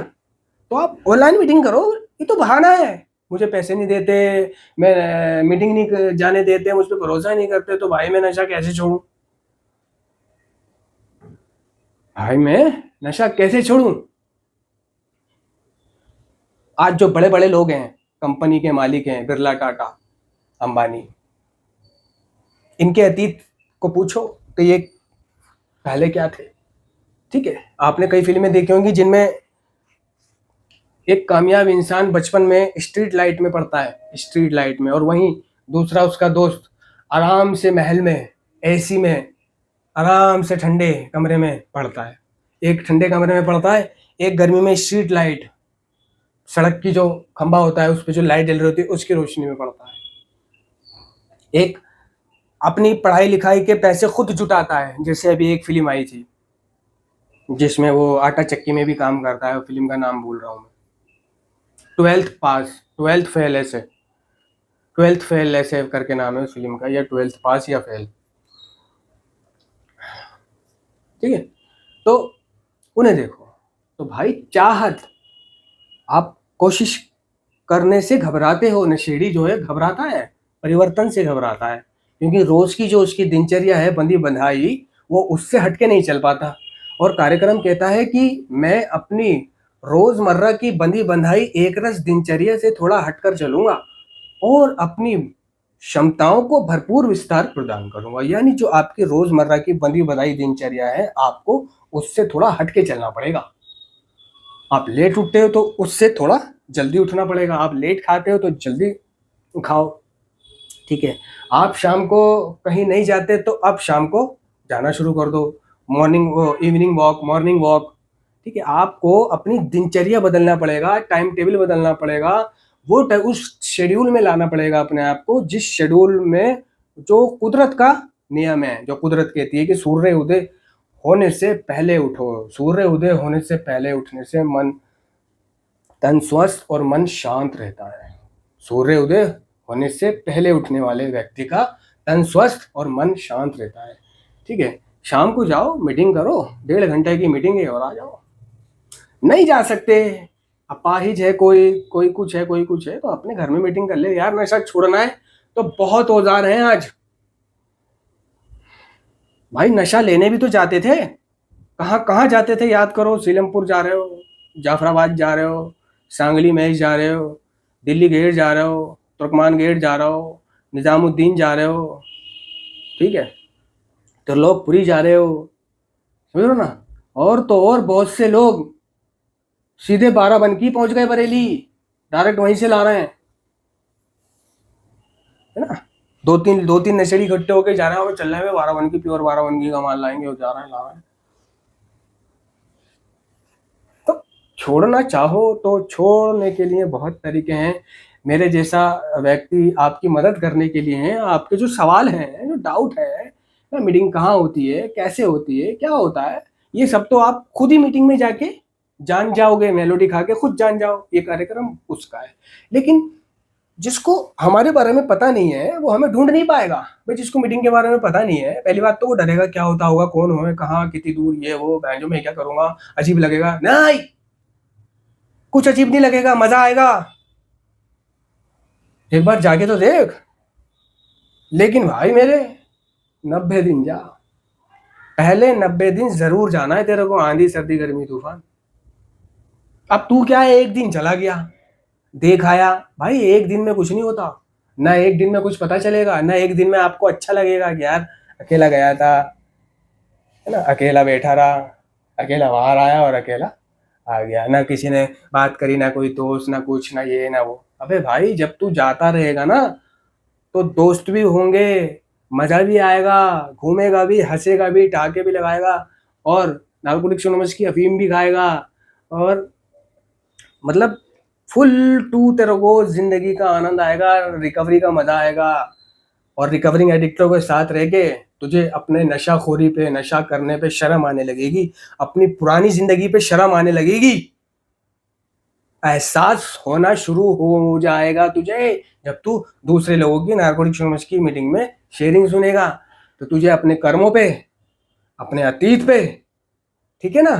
तो आप ऑनलाइन मीटिंग करो, ये तो बहाना है। मुझे पैसे नहीं देते, मैं मीटिंग नहीं जाने देते, मुझ पर भरोसा नहीं करते, तो भाई मैं नशा कैसे छोड़ूं? भाई मैं नशा कैसे छोड़ूं? आज जो बड़े बड़े लोग हैं, कंपनी के मालिक हैं, बिरला, टाटा, अंबानी, इनके अतीत को पूछो कि ये पहले क्या थे। ठीक है, आपने कई फिल्में देखी होंगी जिनमें एक कामयाब इंसान बचपन में स्ट्रीट लाइट में पड़ता है, स्ट्रीट लाइट में, और वहीं दूसरा उसका दोस्त आराम से महल में, एसी में, आराम से ठंडे कमरे में पड़ता है। एक ठंडे कमरे में पड़ता है, एक गर्मी में स्ट्रीट लाइट, सड़क की जो खंभा होता है उस पर जो लाइट जल रही होती है उसकी रोशनी में पड़ता है। एक अपनी पढ़ाई लिखाई के पैसे खुद जुटाता है, जैसे अभी एक फिल्म आई थी जिसमें वो आटा चक्की में भी काम करता है, फिल्म का नाम भूल रहा हूँ मैं, ट्वेल्थ पास, ट्वेल्थ फेल ऐसे, ट्वेल्थ फेल ऐसे करके नाम है उस फिल्म का, या ट्वेल्थ पास या फेल। ठीक है, तो उन्हें देखो। तो भाई चाहत, आप कोशिश करने से घबराते हो, नशेड़ी जो है घबराता है, परिवर्तन से घबराता है, क्योंकि रोज की जो उसकी दिनचर्या है बंधी बंधाई, वो उससे हटके नहीं चल पाता। और कार्यक्रम कहता है कि मैं अपनी रोजमर्रा की बंधी बंधाई एक रस दिनचर्या से थोड़ा हटकर चलूंगा और अपनी क्षमताओं को भरपूर विस्तार प्रदान करूंगा। यानी जो आपकी रोजमर्रा की बंधी बंधाई दिनचर्या है, आपको उससे थोड़ा हटके चलना पड़ेगा। आप लेट उठते हो तो उससे थोड़ा जल्दी उठना पड़ेगा, आप लेट खाते हो तो जल्दी खाओ। ठीक है, आप शाम को कहीं नहीं जाते तो अब शाम को जाना शुरू कर दो, morning evening walk, morning walk. ठीक है, आपको अपनी दिनचर्या बदलना पड़ेगा, टाइम टेबल बदलना पड़ेगा, वो उस शेड्यूल में लाना पड़ेगा अपने आप को, जिस शेड्यूल में जो कुदरत का नियम है, जो कुदरत कहती है कि सूर्य उदय होने से पहले उठो। सूर्य उदय होने से पहले उठने से मन तन स्वस्थ और मन शांत रहता है। सूर्य उदय होने से पहले उठने वाले व्यक्ति का तन स्वस्थ और मन शांत रहता है। ठीक है, शाम को जाओ, मीटिंग करो, 1.5 घंटे की मीटिंग है, और आ जाओ। नहीं जा सकते, अपाहिज है कोई, कोई कुछ है, कोई कुछ है, तो अपने घर में मीटिंग कर ले यार। नशा छोड़ना है तो बहुत औजार हैं आज। भाई नशा लेने भी तो जाते थे, कहाँ कहाँ जाते थे याद करो। सीलमपुर जा रहे हो, जाफराबाद जा रहे हो, सांगली महल जा रहे हो, दिल्ली गेट जा रहे हो, तुर्कमान गेट जा रहे हो, निजामुद्दीन जा रहे हो, ठीक है, त्रिलोकपुरी जा रहे हो, समझ लो ना। और तो और बहुत से लोग सीधे बाराबंकी पहुंच गए, बरेली, डायरेक्ट वहीं से ला रहे हैं, है ना। दो तीन नशेड़ी इकट्ठे होके जा रहे हैं और चल रहे हैं बाराबंकी, प्योर बाराबंकी का माल लाएंगे और जा रहे हैं, ला रहे हैं। तो छोड़ना चाहो तो छोड़ने के लिए बहुत तरीके हैं। मेरे जैसा व्यक्ति आपकी मदद करने के लिए हैं। आपके जो सवाल हैं, जो डाउट है ना, मीटिंग कहाँ होती है, कैसे होती है, क्या होता है, ये सब तो आप खुद ही मीटिंग में जाके जान जाओगे, मेलोडी खा के खुद जान जाओ, ये कार्यक्रम उसका है। लेकिन जिसको हमारे बारे में पता नहीं है वो हमें ढूंढ नहीं पाएगा। भाई जिसको मीटिंग के बारे में पता नहीं है, पहली बात तो वो डरेगा, क्या होता होगा, कौन हो, कहाँ, कितनी दूर, ये वो, बैंजो में क्या करूंगा, अजीब लगेगा। नहीं, कुछ अजीब नहीं लगेगा, मजा आएगा, एक बार जाके तो देख। लेकिन भाई मेरे 90 दिन जा, पहले 90 दिन जरूर जाना है तेरे को, आंधी सर्दी गर्मी तूफान। अब तू क्या है, एक दिन चला गया, देख आया। भाई एक दिन में कुछ नहीं होता, ना एक दिन में कुछ पता चलेगा, ना एक दिन में आपको अच्छा लगेगा कि यार अकेला गया था, है ना, अकेला बैठा रहा, अकेला बाहर आया और अकेला आ गया, ना किसी ने बात करी, ना कोई दोस्त, ना कुछ, ना ये ना वो। अबे भाई जब तू जाता रहेगा ना तो दोस्त भी होंगे, मजा भी आएगा, घूमेगा भी, हंसेगा भी, टाके भी लगाएगा, और नारकोटिक्स नमस की अफीम भी खाएगा, और मतलब फुल टू तेरे को जिंदगी का आनंद आएगा, रिकवरी का मजा आएगा। और रिकवरिंग एडिक्टों के साथ रह के तुझे अपने नशाखोरी पे, नशा करने पे शर्म आने लगेगी, अपनी पुरानी जिंदगी पे शर्म आने लगेगी, एहसास होना शुरू हो जाएगा तुझे, जब तू दूसरे लोगों की नारकोटिक्स की मीटिंग में शेयरिंग सुनेगा। तो तुझे अपने कर्मों पे, अपने अतीत पे, ठीक है ना,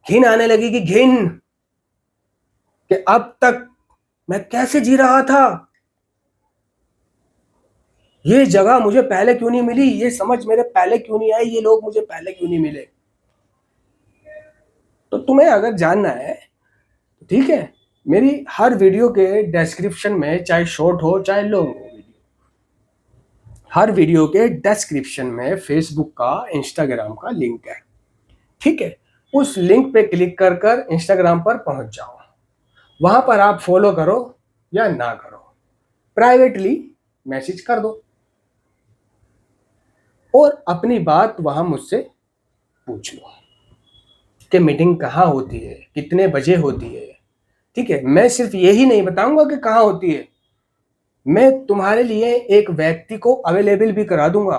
घिन आने लगेगी, घिन, कि अब तक मैं कैसे जी रहा था, ये जगह मुझे पहले क्यों नहीं मिली, ये समझ मेरे पहले क्यों नहीं आई, ये लोग मुझे पहले क्यों नहीं मिले। तो तुम्हें अगर जानना है तो ठीक है, मेरी हर वीडियो के डिस्क्रिप्शन में, चाहे शॉर्ट हो चाहे लॉन्ग हो वीडियो, हर वीडियो के डिस्क्रिप्शन में फेसबुक का, इंस्टाग्राम का लिंक है, ठीक है। उस लिंक पे क्लिक कर कर इंस्टाग्राम पर पहुंच जाओ, वहां पर आप फॉलो करो या ना करो, प्राइवेटली मैसेज कर दो और अपनी बात वहां मुझसे पूछ लो कि मीटिंग कहाँ होती है, कितने बजे होती है, ठीक है। मैं सिर्फ यही नहीं बताऊंगा कि कहाँ होती है, मैं तुम्हारे लिए एक व्यक्ति को अवेलेबल भी करा दूंगा,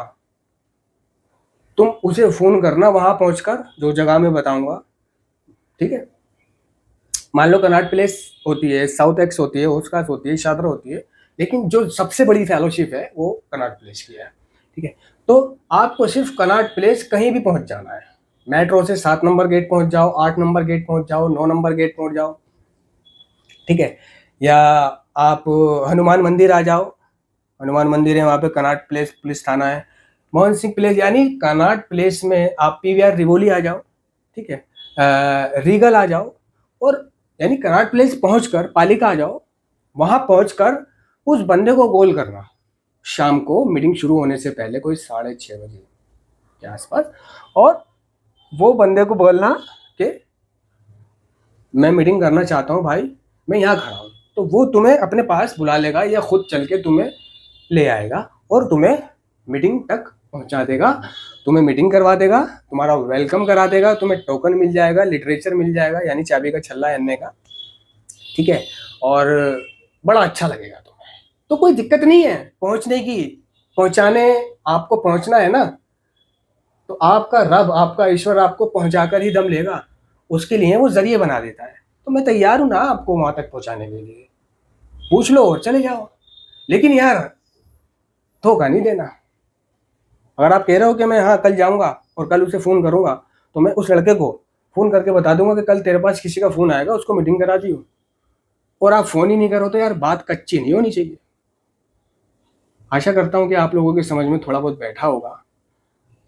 तुम उसे फोन करना वहां पहुंचकर, जो जगह मैं बताऊंगा, ठीक है। मान लो कनॉट प्लेस होती है, साउथ एक्स होती है, होस्कास होती है, शादरा होती है, लेकिन जो सबसे बड़ी फेलोशिप है वो कनॉट प्लेस की है, ठीक है। तो आपको सिर्फ कनॉट प्लेस कहीं भी पहुंच जाना है, मेट्रो से 7 नंबर गेट पहुंच जाओ, 8 नंबर गेट पहुंच जाओ, 9 नंबर गेट पहुंच जाओ, ठीक है। या आप हनुमान मंदिर आ जाओ, हनुमान मंदिर है वहाँ पे, कनॉट प्लेस पुलिस थाना है, मोहन सिंह प्लेस, यानी कनॉट प्लेस में आप पीवीआर रिवोली आ जाओ, ठीक है, रीगल आ जाओ, और यानी कनॉट प्लेस पहुंचकर पालिका आ जाओ, वहां पहुंचकर उस बंदे को कॉल करना शाम को मीटिंग शुरू होने से पहले, कोई 6:30 बजे के आसपास, और वो बंदे को बोलना कि मैं मीटिंग करना चाहता हूँ भाई, मैं यहाँ खड़ा हूँ। तो वो तुम्हें अपने पास बुला लेगा या खुद चल के तुम्हें ले आएगा और तुम्हें मीटिंग तक पहुंचा देगा, तुम्हें मीटिंग करवा देगा, तुम्हारा वेलकम करा देगा, तुम्हें टोकन मिल जाएगा, लिटरेचर मिल जाएगा, यानी चाबी का छल्ला अन्य का, ठीक है। और बड़ा अच्छा लगेगा तुम्हें, तो कोई दिक्कत नहीं है पहुंचने की, पहुंचाने, आपको पहुंचना है ना, तो आपका रब, आपका ईश्वर आपको पहुंचाकर ही दम लेगा, उसके लिए वो जरिए बना देता है। तो मैं तैयार हूं ना आपको वहां तक पहुंचाने के लिए, पूछ लो और चले जाओ, लेकिन यार धोखा नहीं देना। अगर आप कह रहे हो कि मैं हाँ कल जाऊंगा और कल उसे फ़ोन करूंगा, तो मैं उस लड़के को फ़ोन करके बता दूंगा कि कल तेरे पास किसी का फ़ोन आएगा, उसको मीटिंग करा दियो, और आप फ़ोन ही नहीं करो, तो यार बात कच्ची नहीं होनी चाहिए। आशा करता हूँ कि आप लोगों की समझ में थोड़ा बहुत बैठा होगा,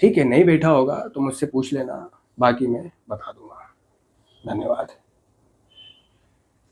ठीक है। नहीं बैठा होगा तो मुझसे पूछ लेना, बाकी मैं बता दूंगा। धन्यवाद।